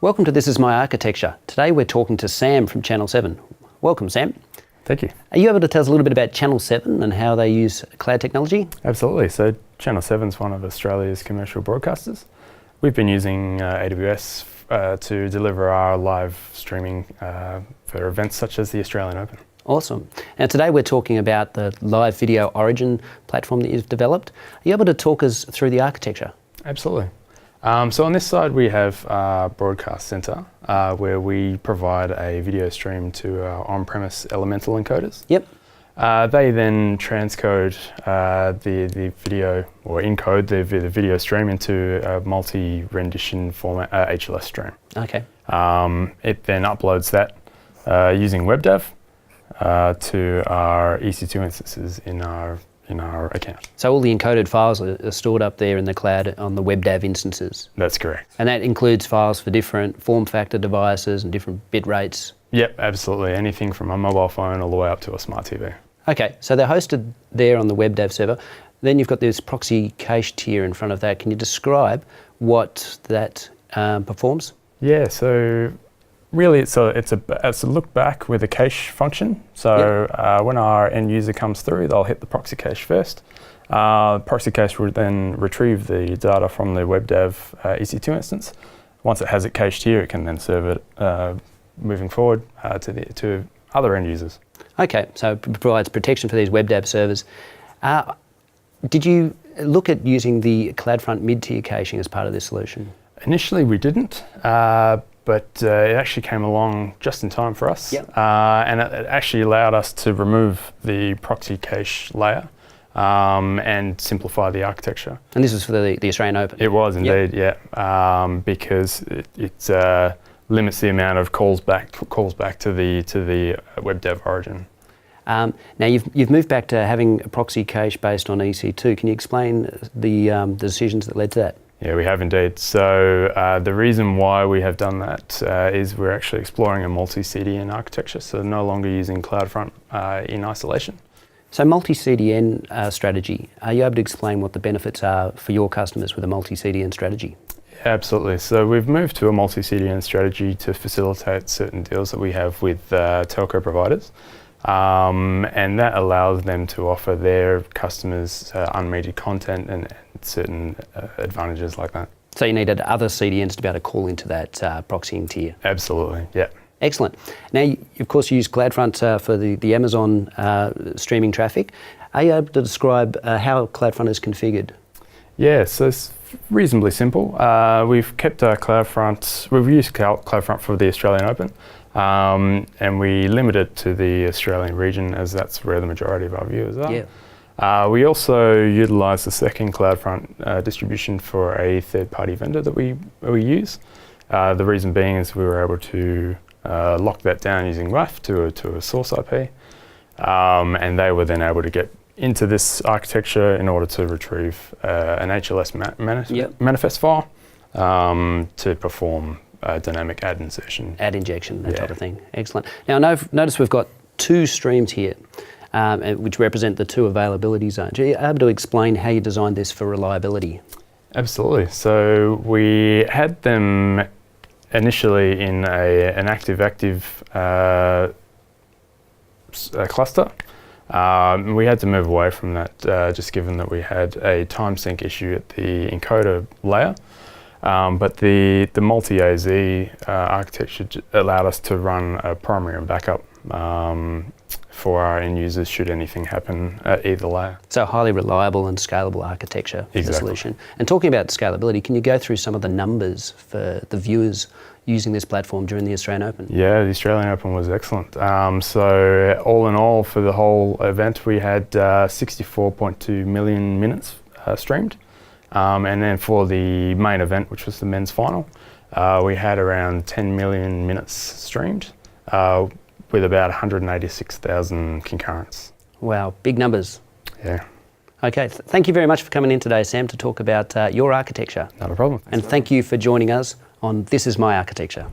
Welcome to This Is My Architecture. Today we're talking to Sam from Channel 7. Welcome, Sam. Thank you. Are you able to tell us a little bit about Channel 7 and how they use cloud technology? Absolutely. So Channel 7 is one of Australia's commercial broadcasters. We've been using AWS to deliver our live streaming for events such as the Australian Open. Awesome. Now today we're talking about the live video origin platform that you've developed. Are you able to talk us through the architecture? Absolutely. So on this side we have our broadcast center where we provide a video stream to our on-premise elemental encoders. Yep. They then transcode the video, or encode the video stream into a multi-rendition format HLS stream. Okay. It then uploads that using WebDAV to our EC2 instances in our account. So all the encoded files are stored up there in the cloud on the WebDAV instances? That's correct. And that includes files for different form factor devices and different bit rates? Yep, absolutely. Anything from a mobile phone all the way up to a smart TV. Okay, so they're hosted there on the WebDAV server. Then you've got this proxy cache tier in front of that. Can you describe what that performs? Yeah, so really it's a look back with a cache function. So yep. When our end user comes through, they'll hit the proxy cache first. Proxy cache will then retrieve the data from the WebDAV EC2 instance. Once it has it cached here, it can then serve it moving forward to other end users. Okay, so it provides protection for these WebDAV servers. Did you look at using the CloudFront mid-tier caching as part of this solution? Initially we didn't, but it actually came along just in time for us. Yep. And it actually allowed us to remove the proxy cache layer and simplify the architecture. And this was for the Australian Open? It was indeed, yep. Yeah, because it limits the amount of calls back to the WebDAV origin. Now you've moved back to having a proxy cache based on EC2. Can you explain the decisions that led to that? Yeah, we have indeed. So the reason why we have done that is we're actually exploring a multi-CDN architecture, so no longer using CloudFront in isolation. So multi-CDN strategy, are you able to explain what the benefits are for your customers with a multi-CDN strategy? Absolutely. So we've moved to a multi-CDN strategy to facilitate certain deals that we have with telco providers. And that allows them to offer their customers unmetered content and certain advantages like that. So you needed other CDNs to be able to call into that proxying tier? Absolutely, yeah. Excellent. Now, you, of course, you use CloudFront for the Amazon streaming traffic. Are you able to describe how CloudFront is configured? Yeah, so it's reasonably simple. We've kept our CloudFront, we've used CloudFront for the Australian Open. And we limit it to the Australian region as that's where the majority of our viewers are. Yeah. We also utilise the second CloudFront distribution for a third-party vendor that we use. The reason being is we were able to lock that down using WAF to a source IP, and they were then able to get into this architecture in order to retrieve an HLS manifest file to perform dynamic ad insertion. Ad injection, that type of thing. Excellent. Now, notice we've got two streams here, which represent the two availability zones. Are you able to explain how you designed this for reliability? Absolutely. So we had them initially in an active-active cluster. We had to move away from that just given that we had a time sync issue at the encoder layer. But the multi-AZ architecture allowed us to run a primary and backup for our end users should anything happen at either layer. So highly reliable and scalable architecture for the solution. And talking about scalability, can you go through some of the numbers for the viewers using this platform during the Australian Open? Yeah, the Australian Open was excellent. So all in all, for the whole event, we had 64.2 million minutes streamed. And then for the main event, which was the men's final, we had around 10 million minutes streamed with about 186,000 concurrents. Wow, big numbers. Yeah. Okay, thank you very much for coming in today, Sam, to talk about your architecture. Not a problem. And thank you for joining us on This Is My Architecture.